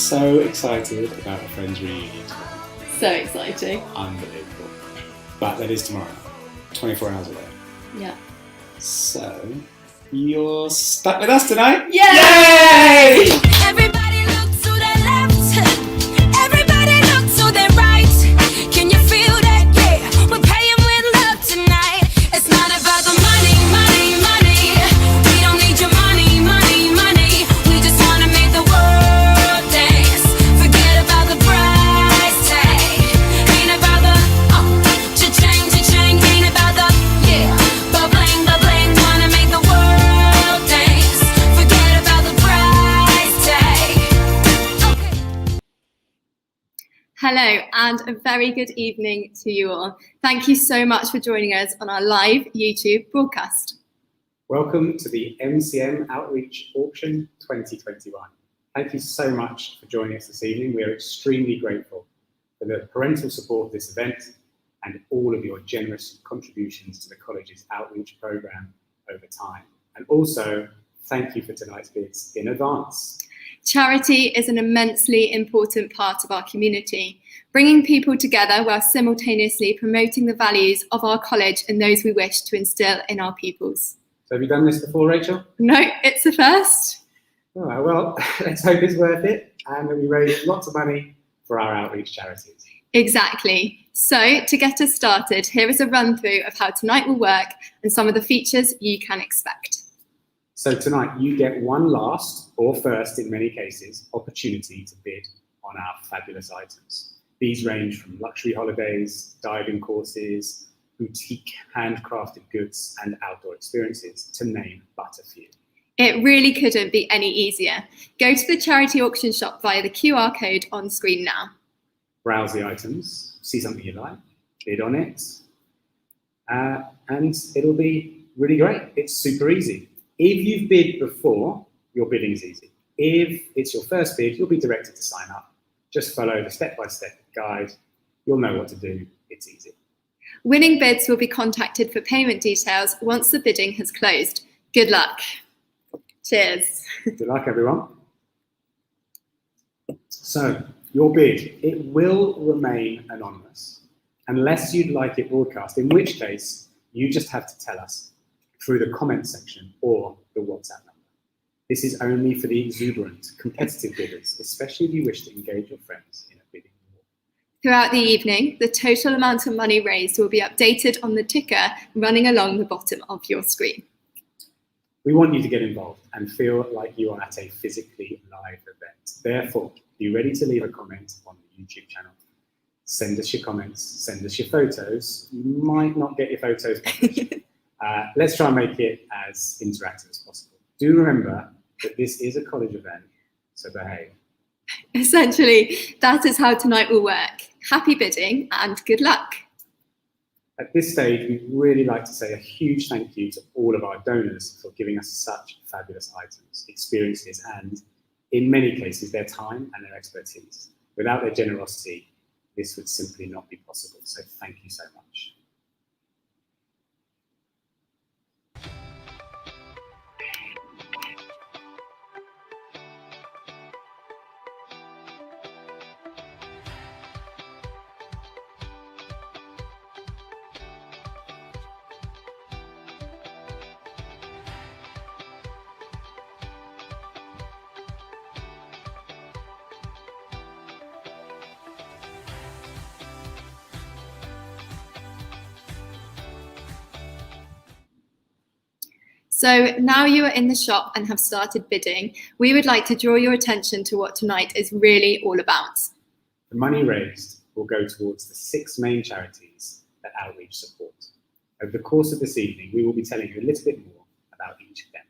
so excited about a Friends reunion. So exciting. Unbelievable. But that is tomorrow, 24 hours away. Yeah. So, you're stuck with us tonight? Yay! Yay! Everybody look to their left. Everybody look to their right. Can you feel that? Yeah, we're paying with love tonight. It's not about the money, money, money. We don't need your money, money, money. We just wanna make the world dance. Forget about the price tag. Ain't about the cha-ching, cha-ching. Ain't about the bubbling, bubbling. Wanna make the world dance. Forget about the price tag. Okay. Hello and a very good evening to you all. Thank you so much for joining us on our live YouTube broadcast. Welcome to the MCM Outreach Auction 2021. Thank you so much for joining us this evening. We are extremely grateful for the parental support of this event and all of your generous contributions to the college's outreach programme over time. And also, thank you for tonight's bids in advance. Charity is an immensely important part of our community, bringing people together while simultaneously promoting the values of our college and those we wish to instil in our pupils. So have you done this before, Rachel? No, it's a first. All right, well, let's hope it's worth it and that we raise lots of money for our outreach charities. Exactly. So to get us started, here is a run through of how tonight will work and some of the features you can expect. So tonight you get one last, or first in many cases, opportunity to bid on our fabulous items. These range from luxury holidays, diving courses, boutique handcrafted goods and outdoor experiences, to name but a few. It really couldn't be any easier. Go to the charity auction shop via the QR code on screen now. Browse the items, see something you like, bid on it, and it'll be really great. It's super easy. If you've bid before, your bidding is easy. If it's your first bid, you'll be directed to sign up. Just follow the step-by-step guide. You'll know what to do. It's easy. Winning bids will be contacted for payment details once the bidding has closed. Good luck. Cheers. Good luck, everyone. So, your bid, it will remain anonymous unless you'd like it broadcast, in which case you just have to tell us through the comment section or the WhatsApp number. This is only for the exuberant, competitive bidders, especially if you wish to engage your friends in a bidding war. Throughout the evening, the total amount of money raised will be updated on the ticker running along the bottom of your screen. We want you to get involved and feel like you are at a physically live event. Therefore, be ready to leave a comment on the YouTube channel. Send us your comments, send us your photos. You might not get your photos published. Let's try and make it as interactive as possible. Do remember that this is a college event, so behave. Essentially, that is how tonight will work. Happy bidding and good luck. At this stage, we'd really like to say a huge thank you to all of our donors for giving us such fabulous items, experiences, and in many cases, their time and their expertise. Without their generosity, this would simply not be possible. So thank you so much. So now you are in the shop and have started bidding, we would like to draw your attention to what tonight is really all about. The money raised will go towards the 6 main charities that Outreach support. Over the course of this evening, we will be telling you a little bit more about each of them.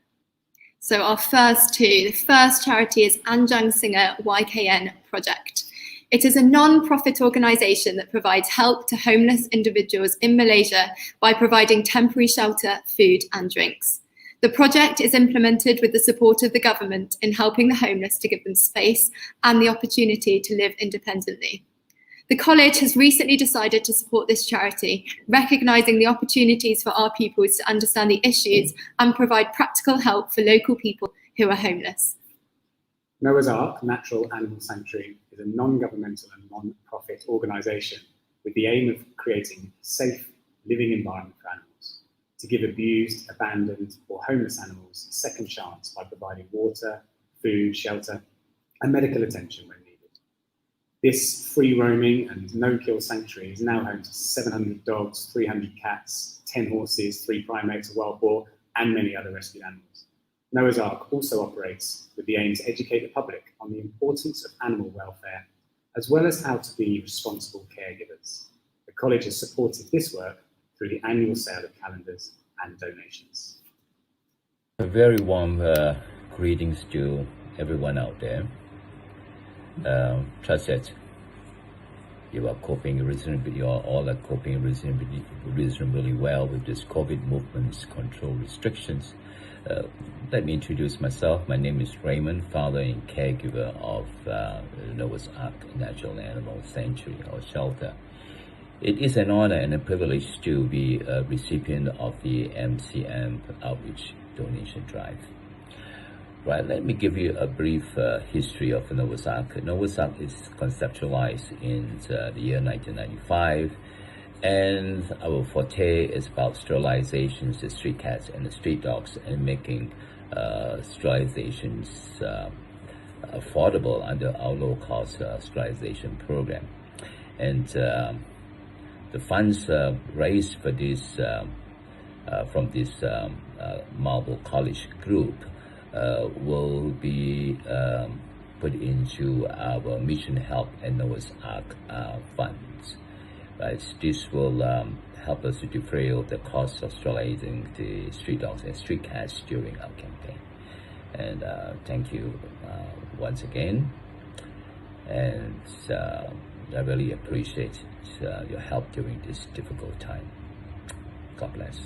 So our first two, the first charity is Anjang Singer YKN Project. It is a non-profit organisation that provides help to homeless individuals in Malaysia by providing temporary shelter, food and drinks. The project is implemented with the support of the government in helping the homeless to give them space and the opportunity to live independently. The college has recently decided to support this charity, recognising the opportunities for our pupils to understand the issues and provide practical help for local people who are homeless. Noah's Ark Natural Animal Sanctuary is a non-governmental and non-profit organisation with the aim of creating a safe living environment for animals, to give abused, abandoned or homeless animals a second chance by providing water, food, shelter and medical attention when needed. This free-roaming and no-kill sanctuary is now home to 700 dogs, 300 cats, 10 horses, 3 primates, a wild boar and many other rescued animals. Noah's Ark also operates with the aim to educate the public on the importance of animal welfare, as well as how to be responsible caregivers. The college has supported this work through the annual sale of calendars and donations. A very warm greetings to everyone out there. Trust that you are coping reasonably, you are all coping reasonably well with this COVID movements control restrictions. Let me introduce myself. My name is Raymond, father and caregiver of Noah's Ark Natural Animal Sanctuary or Shelter. It is an honor and a privilege to be a recipient of the MCM Outreach Donation Drive. Right, let me give you a brief history of Noah's Ark. Noah's Ark is conceptualized in the year 1995. And our forte is about sterilizations, the street cats and the street dogs, and making sterilizations affordable under our low-cost sterilization program. And the funds raised for this from this Marble College group will be put into our Mission Help and Noah's Ark funds. Right, this will help us to defray the cost of sterilizing the street dogs and street cats during our campaign. And thank you once again. And I really appreciate your help during this difficult time. God bless.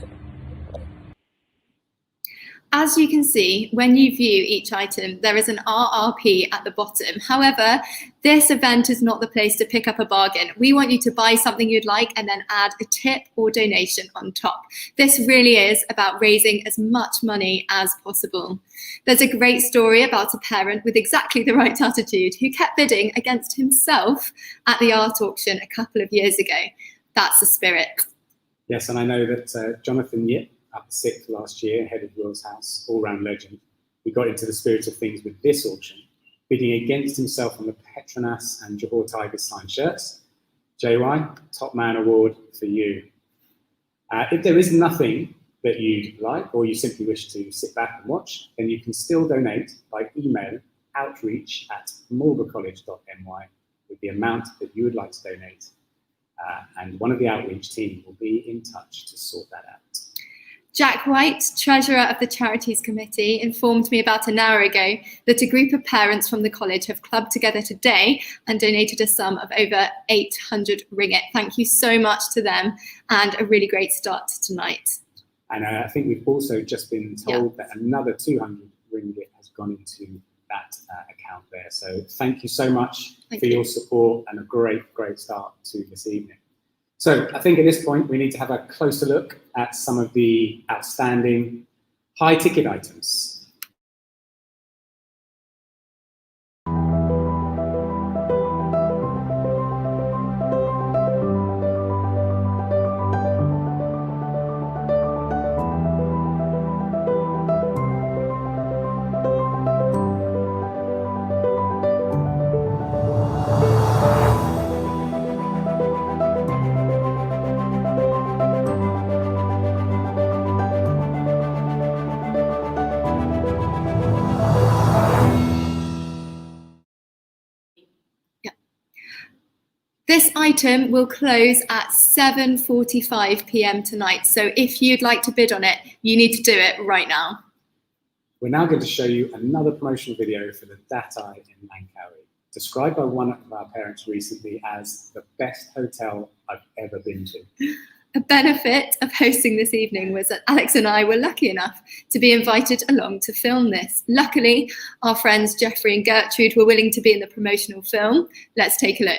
As you can see, when you view each item, there is an RRP at the bottom. However, this event is not the place to pick up a bargain. We want you to buy something you'd like and then add a tip or donation on top. This really is about raising as much money as possible. There's a great story about a parent with exactly the right attitude who kept bidding against himself at the art auction a couple of years ago. That's the spirit. Yes, and I know that Jonathan Yip, up 6th last year, head of Will's House, all-round legend, he got into the spirit of things with this auction, bidding against himself on the Petronas and Johor Tigers signed shirts. JY, Top Man Award for you. If there is nothing that you'd like, or you simply wish to sit back and watch, then you can still donate by email outreach@marlboroughcollege.ny with the amount that you would like to donate. And one of the outreach team will be in touch to sort that out. Jack White, Treasurer of the Charities Committee, informed me about an hour ago that a group of parents from the college have clubbed together today and donated a sum of over 800 ringgit. Thank you so much to them, and a really great start to tonight. And I think we've also just been told that another 200 ringgit has gone into that account there. So thank you so much for your support and a great start to this evening. So I think at this point, we need to have a closer look at some of the outstanding high-ticket items. This item will close at 7:45 p.m. tonight, so if you'd like to bid on it, you need to do it right now. We're now going to show you another promotional video for the Datai in Langkawi, described by one of our parents recently as the best hotel I've ever been to. A benefit of hosting this evening was that Alex and I were lucky enough to be invited along to film this. Luckily, our friends Jeffrey and Gertrude were willing to be in the promotional film. Let's take a look.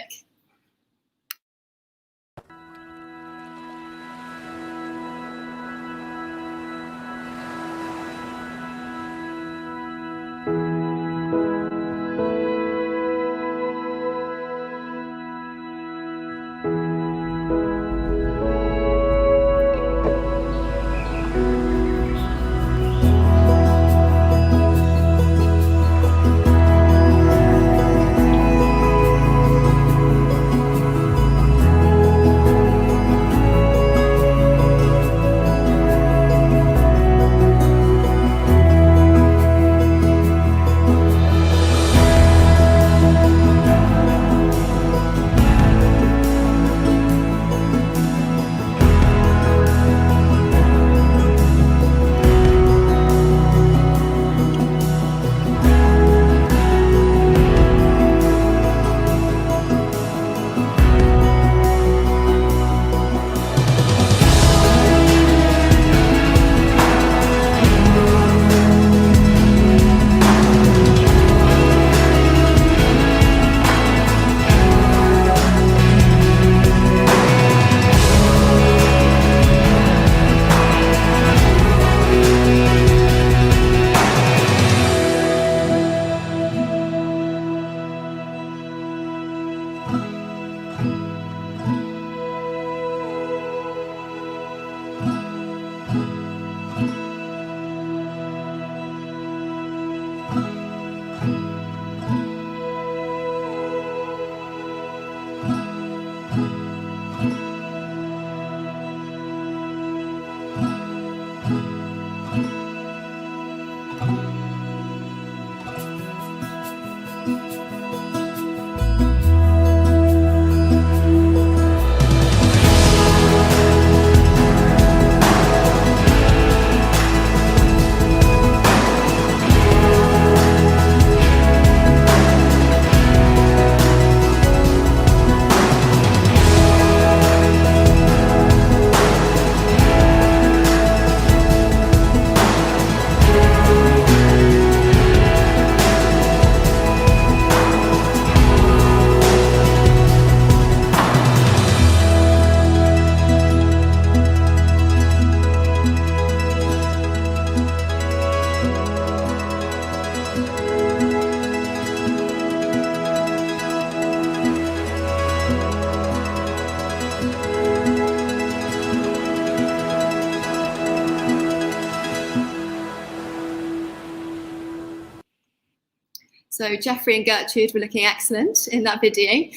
So Jeffrey and Gertrude were looking excellent in that video.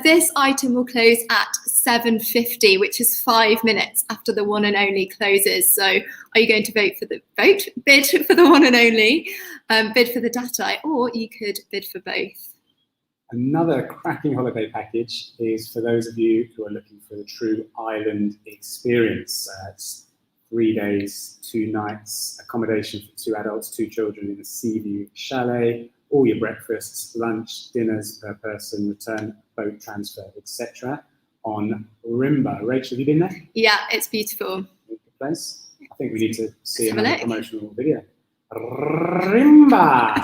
This item will close at 7:50, which is 5 minutes after the one and only closes. So are you going to bid for the one and only, bid for the data, or you could bid for both? Another cracking holiday package is for those of you who are looking for the true island experience. It's 3 days, 2 nights, accommodation for 2 adults, 2 children in a sea view chalet, all your breakfasts, lunch, dinners per person, return boat transfer, etc. on Rimba. Rachel, have you been there? Yeah, it's beautiful. Good place. I think we need to see Have a another look. promotional video. Rimba!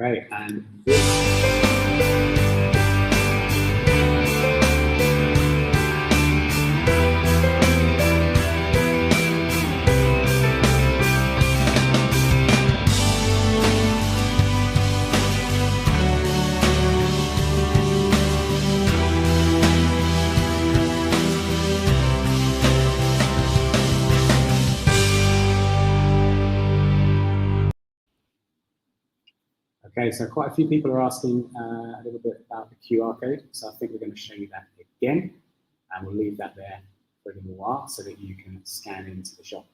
Okay, and okay, so quite a few people are asking a little bit about the QR code. So I think we're going to show you that again, and we'll leave that there for a little while so that you can scan into the shop.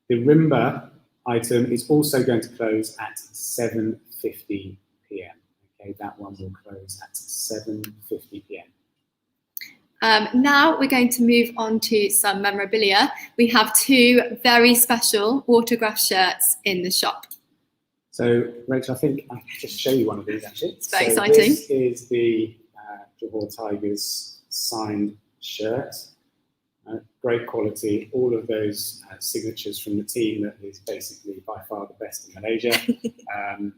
The Rimba item is also going to close at 7:50 p.m. Okay, that one will close at 7:50 p.m. Now we're going to move on to some memorabilia. We have 2 very special autograph shirts in the shop. So, Rachel, I think I'll just show you one of these actually. It's very so exciting. This is the Johor Tigers signed shirt. Great quality. All of those signatures from the team that is basically by far the best in Malaysia.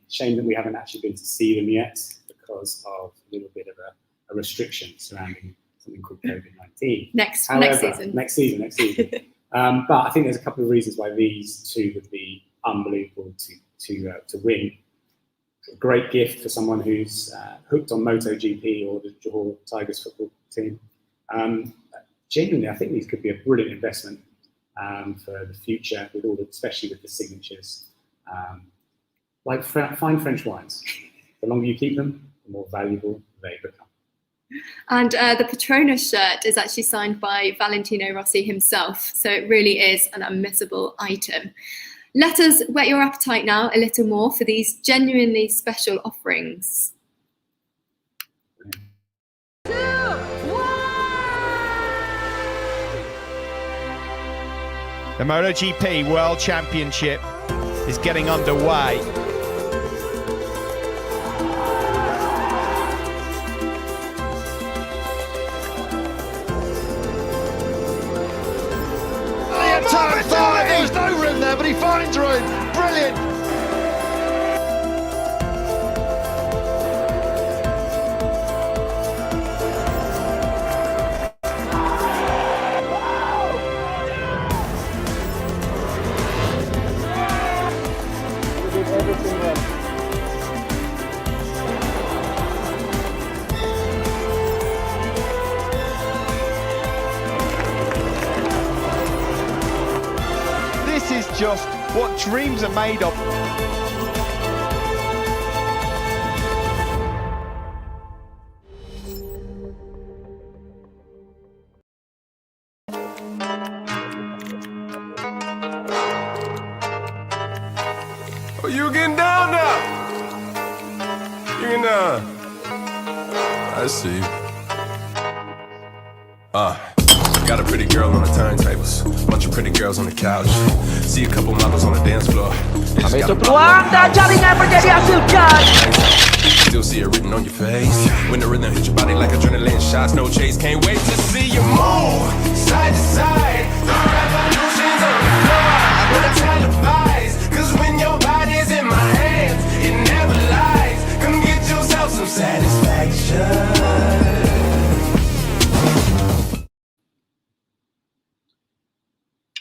Shame that we haven't actually been to see them yet because of a little bit of a restriction surrounding something called COVID-19. Next season. Next season. But I think there's a couple of reasons why these 2 would be unbelievable to win. A great gift for someone who's hooked on MotoGP or the Johor Tigers football team. Genuinely, I think these could be a brilliant investment for the future, with all, especially with the signatures. Like fine French wines, the longer you keep them, the more valuable they become. And the Patronus shirt is actually signed by Valentino Rossi himself, so it really is an unmissable item. Let us whet your appetite now a little more for these genuinely special offerings. The MotoGP World Championship is getting underway. Turn 5, there's no room there, but he finds room. Brilliant. This is just what dreams are made of. Oh, you getting down now? You getting down? I see. Got a pretty girl on the turntables, bunch of pretty girls on the couch. See a couple models on the dance floor. Itu peluang dan jaringan menjadi hasilkan. Still see it written on your face. When the rhythm hits your body like adrenaline shots, no chase. Can't wait to see you move side to side. The revolution's on the floor. When I televise, 'cause when your body's in my hands, it never lies. Come get yourself some satisfaction.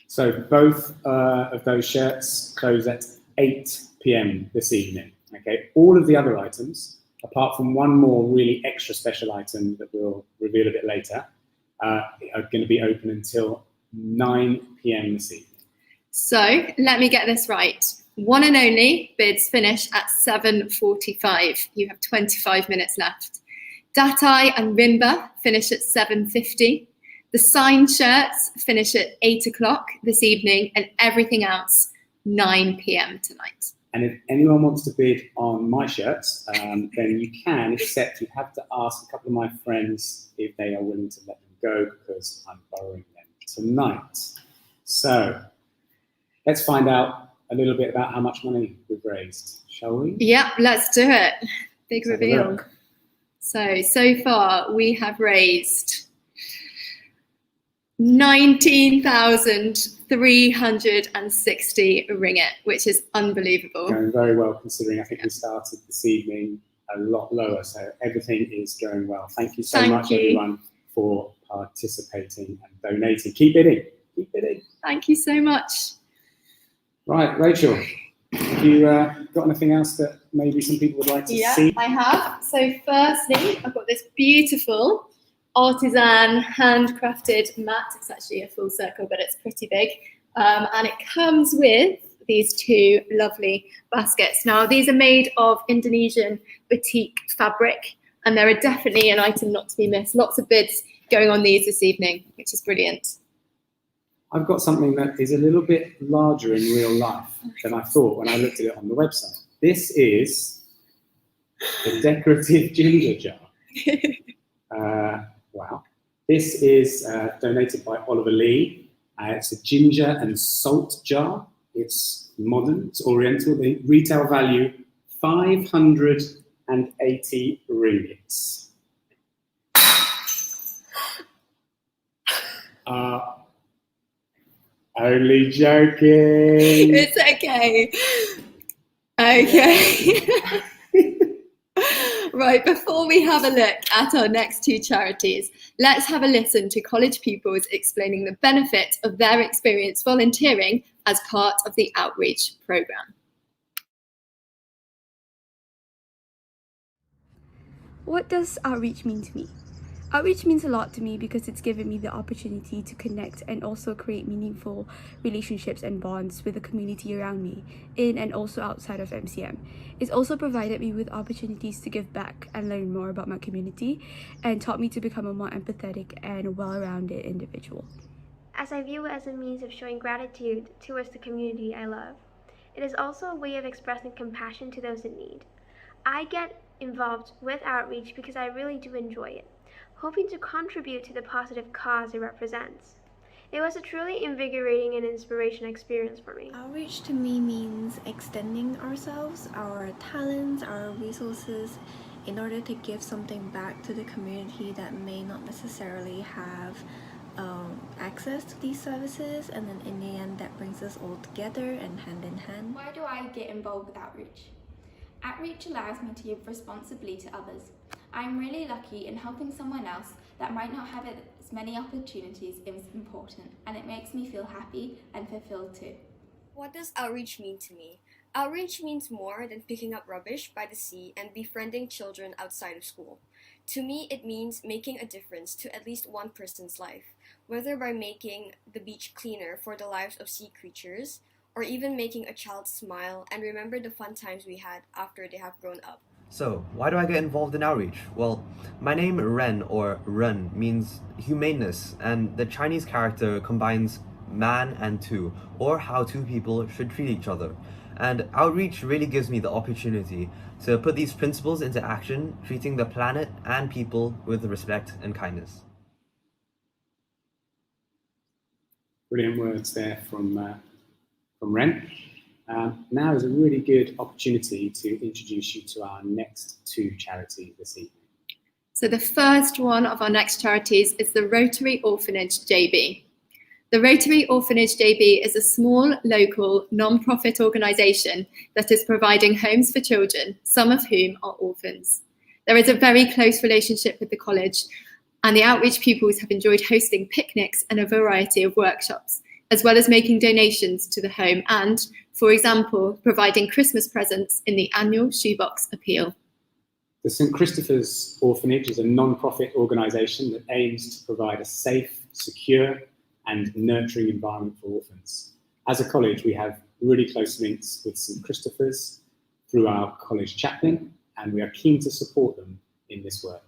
So both of those shirts close at 8 p.m. this evening. Okay, all of the other items, apart from one more really extra special item that we'll reveal a bit later, are going to be open until 9 p.m. this evening. So let me get this right. One and only bids finish at 7:45. You have 25 minutes left. Datai and Rimba finish at 7:50. The signed shirts finish at 8 o'clock this evening, and everything else 9 p.m. tonight. And if anyone wants to bid on my shirts, then you can, except you have to ask a couple of my friends if they are willing to let them go, because I'm borrowing them tonight. So let's find out a little bit about how much money we've raised, shall we? Yeah, let's do it. Big Let's have a reveal. look. So far we have raised 19,360 ringgit, which is unbelievable. Going very well, considering I think we started this evening a lot lower, so everything is going well. Thank you so much, everyone, for participating and donating. Keep bidding. Keep bidding. Thank you so much. Right, Rachel, have you got anything else that maybe some people would like to see? I have. So firstly, I've got this beautiful artisan handcrafted mat. It's actually a full circle, but it's pretty big. And it comes with these two lovely baskets. Now, these are made of Indonesian batik fabric, and they're definitely an item not to be missed. Lots of bids going on these this evening, which is brilliant. I've got something that is a little bit larger in real life than I thought when I looked at it on the website. This is the decorative ginger jar. Wow. This is donated by Oliver Lee. It's a ginger and salt jar. It's modern, it's oriental. The retail value, 580 ringgits. Only joking. It's okay. Okay. Right, before we have a look at our next two charities, let's have a listen to college pupils explaining the benefit of their experience volunteering as part of the outreach programme. What does outreach mean to me? Outreach means a lot to me because it's given me the opportunity to connect and also create meaningful relationships and bonds with the community around me, in and also outside of MCM. It's also provided me with opportunities to give back and learn more about my community, and taught me to become a more empathetic and well-rounded individual. As I view it as a means of showing gratitude towards the community I love. It is also a way of expressing compassion to those in need. I get involved with outreach because I really do enjoy it, hoping to contribute to the positive cause it represents. It was a truly invigorating and inspirational experience for me. Outreach to me means extending ourselves, our talents, our resources, in order to give something back to the community that may not necessarily have access to these services, and then in the end that brings us all together and hand in hand. Why do I get involved with outreach? Outreach allows me to give responsibly to others. I'm really lucky in helping someone else that might not have as many opportunities is important, and it makes me feel happy and fulfilled too. What does outreach mean to me? Outreach means more than picking up rubbish by the sea and befriending children outside of school. To me, it means making a difference to at least one person's life, whether by making the beach cleaner for the lives of sea creatures, or even making a child smile and remember the fun times we had after they have grown up. So, why do I get involved in outreach? Well, my name Ren, or Ren, means humaneness, and the Chinese character combines man and two, or how two people should treat each other. And outreach really gives me the opportunity to put these principles into action, treating the planet and people with respect and kindness. Brilliant words there from Ren. Now is a really good opportunity to introduce you to our next two charities this evening. So the first one of our next charities is the Rotary Orphanage JB. The Rotary Orphanage JB is a small, local, non-profit organisation that is providing homes for children, some of whom are orphans. There is a very close relationship with the college, and the outreach pupils have enjoyed hosting picnics and a variety of workshops, as well as making donations to the home and, for example, providing Christmas presents in the annual Shoebox Appeal. The St Christopher's Orphanage is a non-profit organisation that aims to provide a safe, secure and nurturing environment for orphans. As a college, we have really close links with St Christopher's through our college chaplain, and we are keen to support them in this work.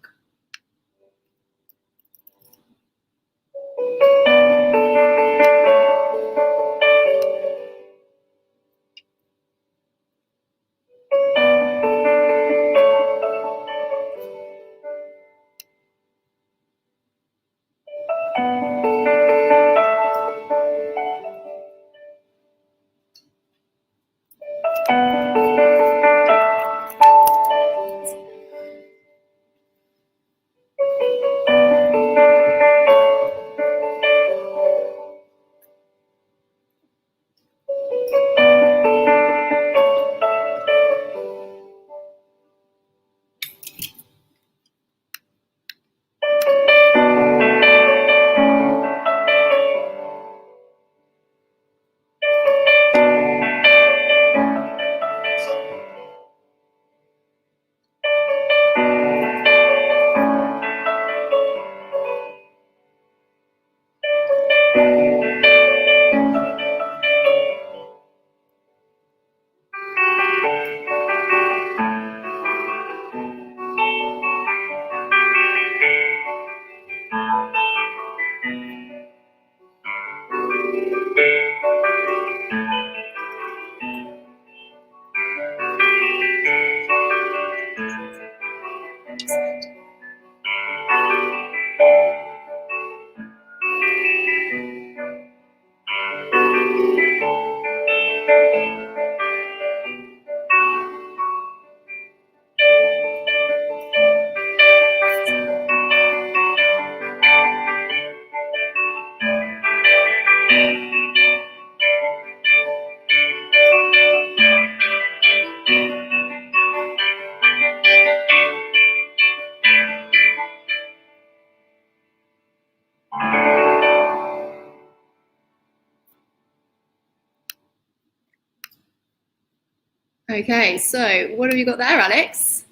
Okay, so what have you got there, Alex?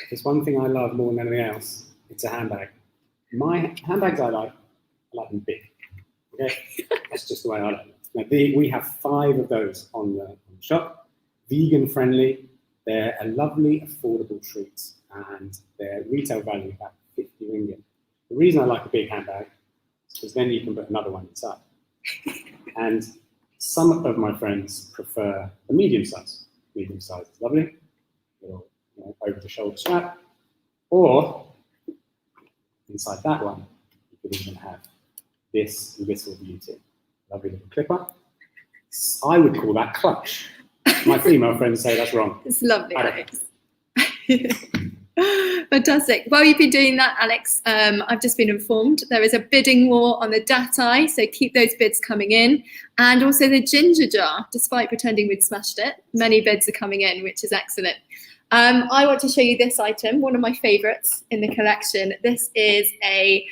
There's one thing I love more than anything else It's a handbag. My handbags I like them big. Okay, that's just the way I like them. Now, we have 5 of those on the shop. Vegan friendly. They're a lovely, affordable treat, and their retail value about 50 ringgit. The reason I like a big handbag is because then you can put another one inside. And some of my friends prefer the medium size. Medium size is lovely, little over-the-shoulder strap, or inside that one, you could even have this little beauty. Lovely little clipper. I would call that clutch. My female friends say that's wrong. It's lovely, Alex. Fantastic. While you've been doing that, Alex, I've just been informed there is a bidding war on the datai, so keep those bids coming in. And also the ginger jar, despite pretending we'd smashed it, many bids are coming in, which is excellent. I want to show you this item, one of my favourites in the collection. This is a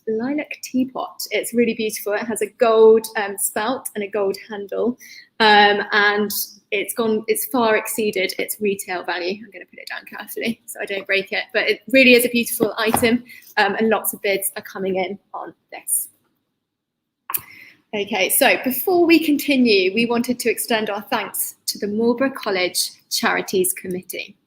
lilac teapot. It's really beautiful. It has a gold spout and a gold handle, and it's far exceeded its retail value. I'm going to put it down carefully so I don't break it, but it really is a beautiful item, and lots of bids are coming in on this. Okay, so before we continue, we wanted to extend our thanks to the Marlborough College Charities Committee.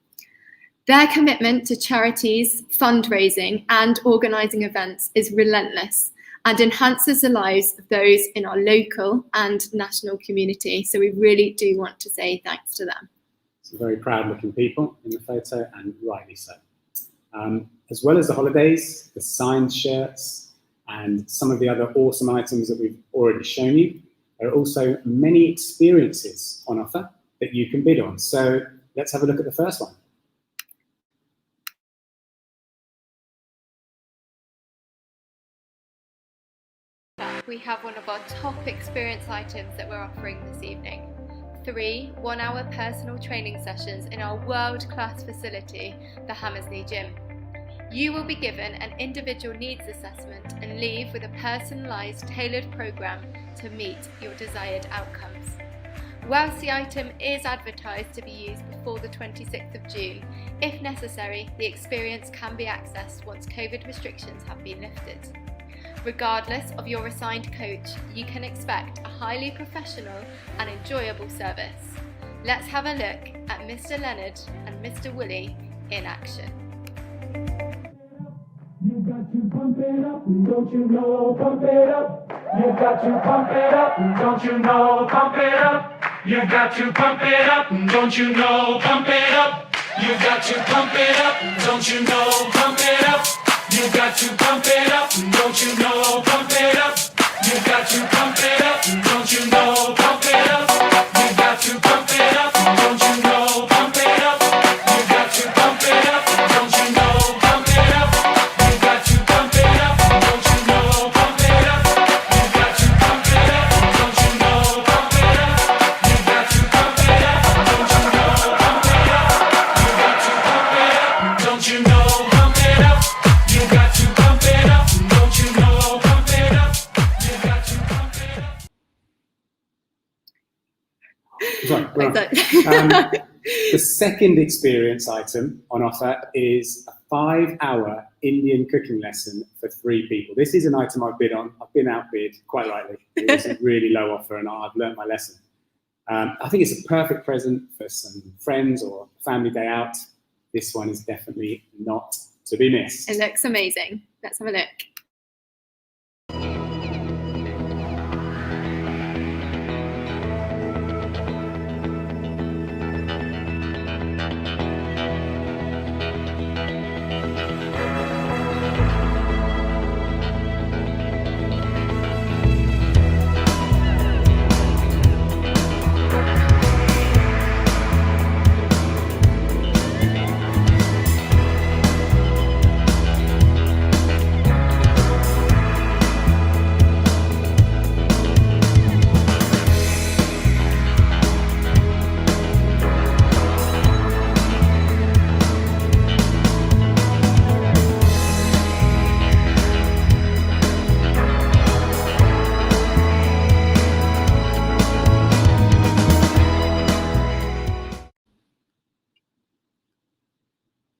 Their commitment to charities, fundraising, and organising events is relentless and enhances the lives of those in our local and national community. So we really do want to say thanks to them. Some very proud-looking people in the photo, and rightly so. As well as the holidays, the signed shirts, and some of the other awesome items that we've already shown you, there are also many experiences on offer that you can bid on. So let's have a look at the first one. We have one of our top experience items that we're offering this evening. 3 one-hour personal training sessions in our world-class facility, the Hammersley Gym. You will be given an individual needs assessment and leave with a personalised, tailored programme to meet your desired outcomes. Whilst the item is advertised to be used before the 26th of June, if necessary, the experience can be accessed once COVID restrictions have been lifted. Regardless of your assigned coach, you can expect a highly professional and enjoyable service. Let's have a look at Mr. Leonard and Mr. Woolley in action. You got to pump it up, don't you know, pump it up. You got to pump it up, don't you know, pump it up. You got to pump it up, don't you know, pump it up. You got to pump it up, don't you know, pump it up. You got to pump it up, don't you know, pump it up. You got to pump it up, don't you know, pump it up. You got to pump it up, don't you know, pump it up. You got to pump it up, don't you know, pump it up. You got to pump it up, don't you know, pump it up. You got to pump it up, don't you know, pump it up. You got to pump it up, don't you know, pump it up. You got to pump it up, don't you know, pump it up. You got to pump it up, don't you know, pump it up. You got to pump it up. Sorry, the second experience item on offer is a 5-hour Indian cooking lesson for 3 people. This is an item I've bid on. I've been outbid quite rightly. It was a really low offer, and I've learnt my lesson. I think it's a perfect present for some friends or family day out. This one is definitely not to be missed. It looks amazing. Let's have a look.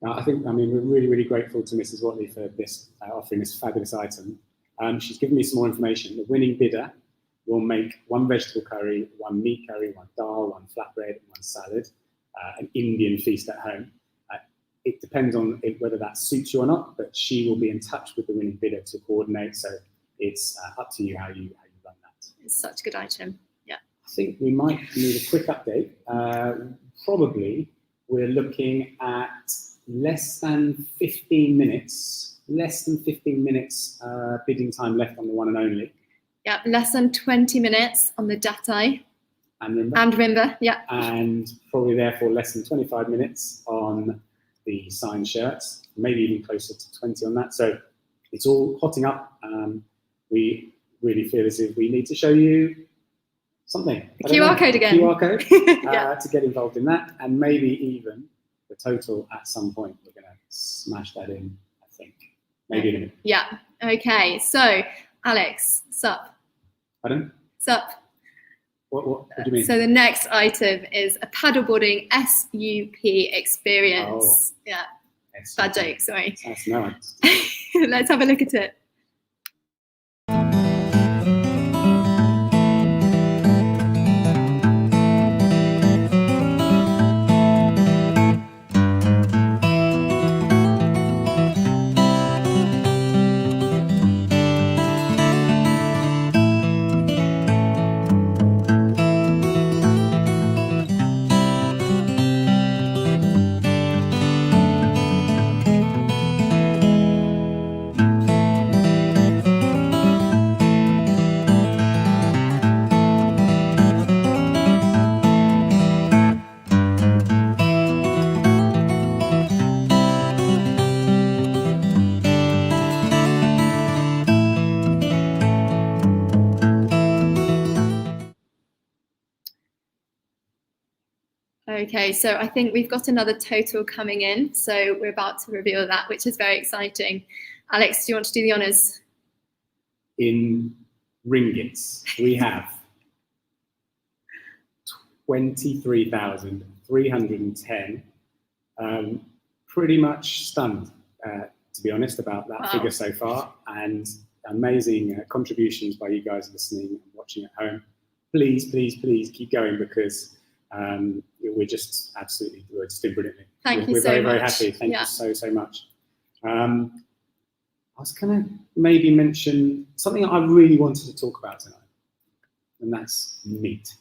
I mean, we're really, really grateful to Mrs. Watley for this offering this fabulous item. She's given me some more information. The winning bidder will make 1 vegetable curry, 1 meat curry, 1 dal, 1 flatbread, 1 salad, an Indian feast at home. It depends on whether that suits you or not, but she will be in touch with the winning bidder to coordinate. So it's up to you how you run that. It's such a good item. Yeah. I think we might need a quick update. Probably we're looking at less than 15 minutes bidding time left on the one and only. Yeah, less than 20 minutes on the Datai and Rimba, yeah. And probably therefore less than 25 minutes on the signed shirts, maybe even closer to 20 on that. So it's all hotting up. We really feel as if we need to show you something. The QR code again. QR code Yeah. to get involved in that, and maybe even the total at some point. We're going to smash that in, I think. Maybe in a minute. Yeah. Okay. So, Alex, sup? Pardon? Sup? What do you mean? So the next item is a paddleboarding SUP experience. Oh. Yeah. Bad joke, sorry. That's no. Let's have a look at it. Okay, so I think we've got another total coming in, so we're about to reveal that, which is very exciting. Alex, do you want to do the honours? In ringgits, we have 23,310. Pretty much stunned, to be honest, about that figure so far, and amazing contributions by you guys listening and watching at home. Please, please, please keep going, because we're just absolutely, we're just doing brilliantly. Thank you we're so very, much. very happy. Thank you so much. I was going to maybe mention something I really wanted to talk about tonight, and that's meat.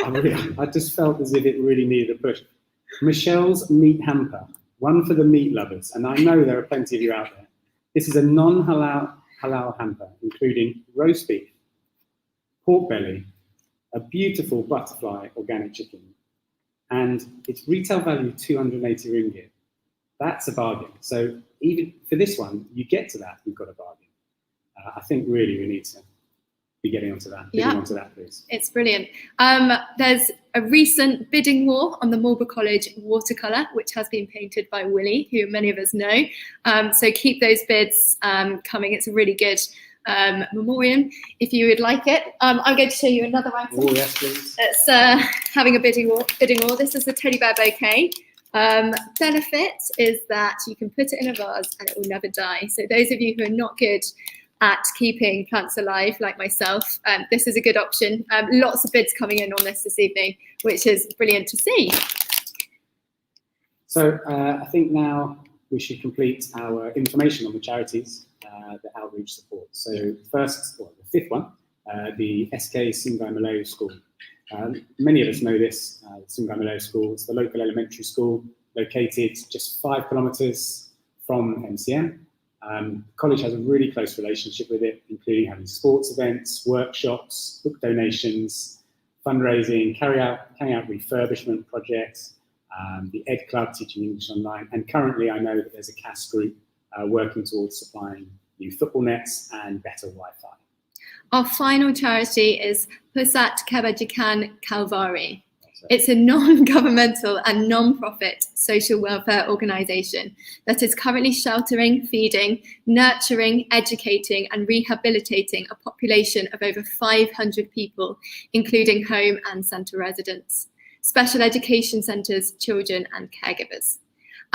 I just felt as if it really needed a push. Michelle's Meat Hamper, one for the meat lovers, and I know there are plenty of you out there. This is a non-halal hamper, including roast beef, pork belly, a beautiful butterfly organic chicken, and its retail value 280 ringgit. That's a bargain. So even for this one, you get to that, you've got a bargain. I think really we need to be getting onto that. Bidding onto that, please. It's brilliant. There's a recent bidding war on the Marlborough College watercolour, which has been painted by Willie, who many of us know. So keep those bids coming. It's a really good memoriam if you would like it. I'm going to show you another item. Oh, yes, please. It's having a bidding war. This is the teddy bear bouquet. Benefit is that you can put it in a vase and it will never die. So those of you who are not good at keeping plants alive, like myself, this is a good option. Lots of bids coming in on this evening, which is brilliant to see. So I think now we should complete our information on the charities that outreach support. So first, the fifth one, the SK Sungai Malay School. Many of us know this, Sungai Malay School. It's the local elementary school located just 5 kilometres from MCM. The college has a really close relationship with it, including having sports events, workshops, book donations, fundraising, carrying out refurbishment projects, the Ed Club teaching English online, and currently I know that there's a CAS group working towards supplying new football nets and better Wi-Fi. Our final charity is Pusat Kebajikan Kalvari. It's a non-governmental and non-profit social welfare organisation that is currently sheltering, feeding, nurturing, educating and rehabilitating a population of over 500 people, including home and centre residents, special education centres, children and caregivers.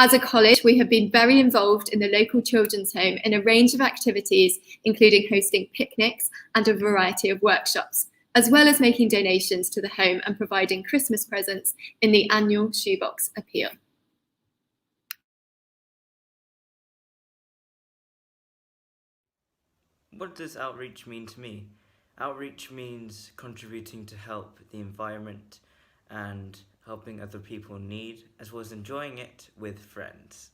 As a college, we have been very involved in the local children's home in a range of activities, including hosting picnics and a variety of workshops, as well as making donations to the home and providing Christmas presents in the annual Shoebox Appeal. What does outreach mean to me? Outreach means contributing to help the environment and helping other people in need, as well as enjoying it with friends.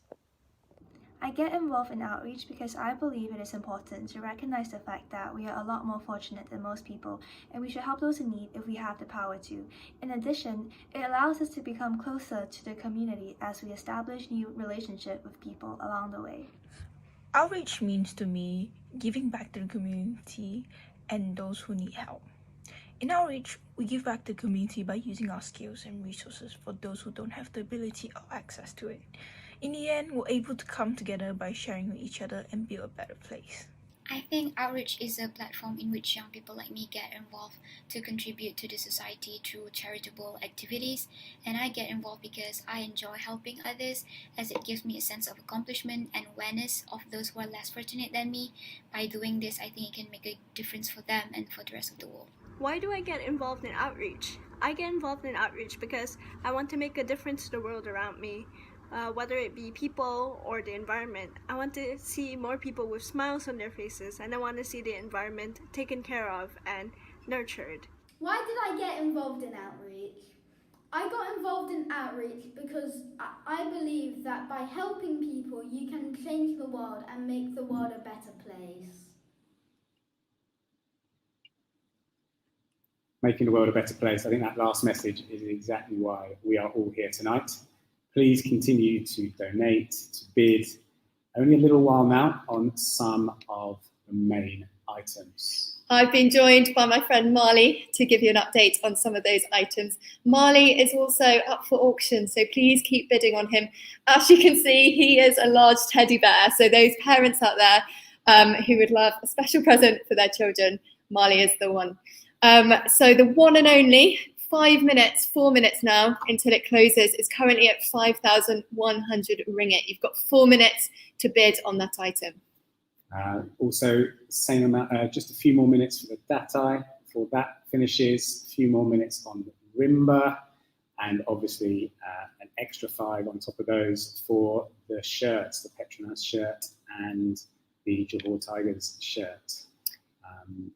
I get involved in outreach because I believe it is important to recognize the fact that we are a lot more fortunate than most people, and we should help those in need if we have the power to. In addition, it allows us to become closer to the community as we establish new relationships with people along the way. Outreach means to me giving back to the community and those who need help. In outreach, we give back to the community by using our skills and resources for those who don't have the ability or access to it. In the end, we're able to come together by sharing with each other and build a better place. I think outreach is a platform in which young people like me get involved to contribute to the society through charitable activities, and I get involved because I enjoy helping others, as it gives me a sense of accomplishment and awareness of those who are less fortunate than me. By doing this, I think it can make a difference for them and for the rest of the world. Why do I get involved in outreach? I get involved in outreach because I want to make a difference to the world around me. Whether it be people or the environment. I want to see more people with smiles on their faces, and I want to see the environment taken care of and nurtured. Why did I get involved in outreach? I got involved in outreach because I believe that by helping people you can change the world and make the world a better place. Making the world a better place. I think that last message is exactly why we are all here tonight. Please continue to donate, to bid, only a little while now on some of the main items. I've been joined by my friend Marley to give you an update on some of those items. Marley is also up for auction, so please keep bidding on him. As you can see, he is a large teddy bear, so those parents out there who would love a special present for their children, Marley is the one. So the one and only 4 minutes now until it closes, is currently at 5,100 ringgit. You've got 4 minutes to bid on that item. Also, same amount, just a few more minutes for the datai before that finishes, a few more minutes on the rimba, and obviously an extra 5 on top of those for the shirts, the Petronas shirt and the Johor Tigers shirt.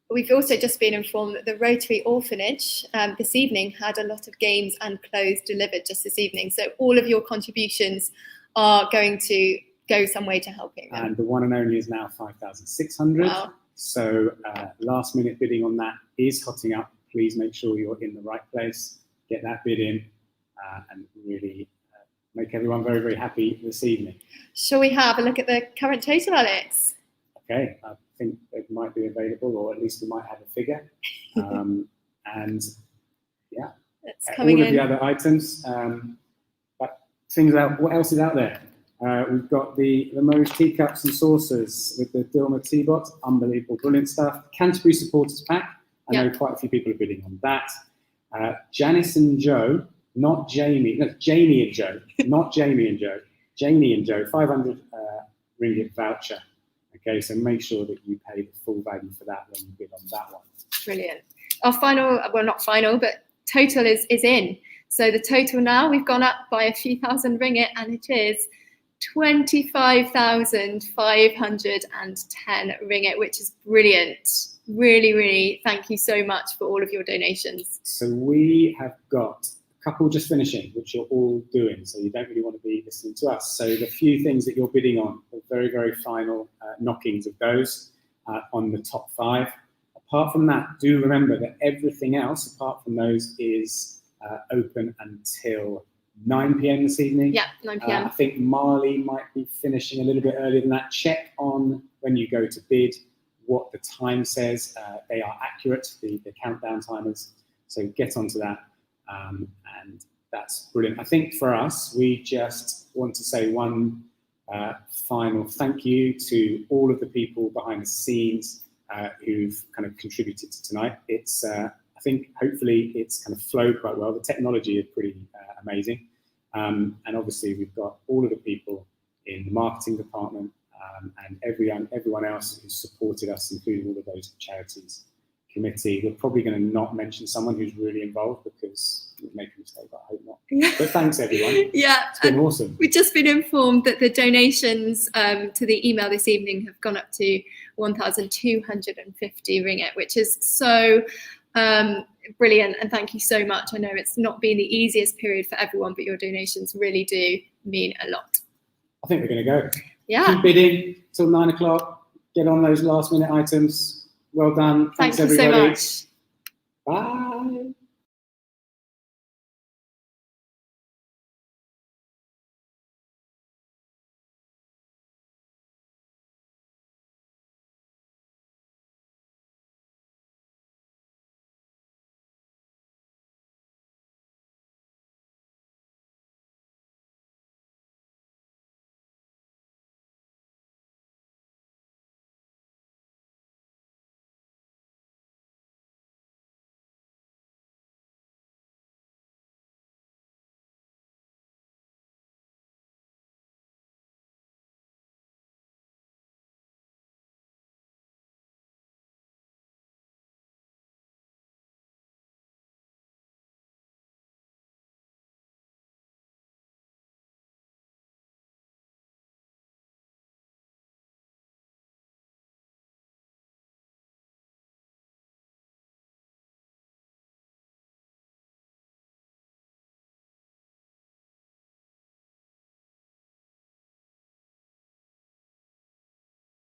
We've also just been informed that the Rotary Orphanage this evening had a lot of games and clothes delivered just this evening. So all of your contributions are going to go some way to helping them. And the one and only is now 5,600. Wow. So last minute bidding on that is hotting up. Please make sure you're in the right place, get that bid in, and really make everyone very, very happy this evening. Shall we have a look at the current total, Alex? Okay, I think it might be available, or at least we might have a figure. And yeah, it's all coming of in. the other items. But things out. What else is out there? We've got the Moj teacups and saucers with the Dilma Teabot. Unbelievable, brilliant stuff. Canterbury supporters pack. I know quite a few people are bidding on that. Janice and Joe, not Jamie. No, Jamie and Joe, not Jamie and Joe. Jamie and Joe, 500 ringgit voucher. Okay, so make sure that you pay the full value for that when you bid on that one. Brilliant. Our final, well, not final, but total is in. So the total now, we've gone up by a few thousand ringgit, and it is 25,510 ringgit, which is brilliant. Really, really, thank you so much for all of your donations. So we have got a couple just finishing, which you're all doing, so you don't really want to be listening to us. So the few things that you're bidding on, the very, very final knockings of those on the top 5. Apart from that, do remember that everything else, apart from those, is open until 9 p.m. this evening. Yeah, 9 p.m. I think Marley might be finishing a little bit earlier than that. Check on when you go to bid what the time says. They are accurate, the countdown timers. So get onto that. And that's brilliant. I think for us, we just want to say one final thank you to all of the people behind the scenes who've kind of contributed to tonight. It's, I think, hopefully it's kind of flowed quite well. The technology is pretty amazing. And obviously we've got all of the people in the marketing department and everyone else who's supported us, including all of those charities committee. We're probably going to not mention someone who's really involved because we'd make a mistake, but I hope not. But thanks everyone. Yeah, it's been awesome. We've just been informed that the donations to the email this evening have gone up to 1,250 ringgit, which is so brilliant, and thank you so much. I know it's not been the easiest period for everyone, but your donations really do mean a lot. I think we're going to go. Yeah. Keep bidding till 9 o'clock. Get on those last minute items. Well done. Thanks Thank you everybody. so much. Bye.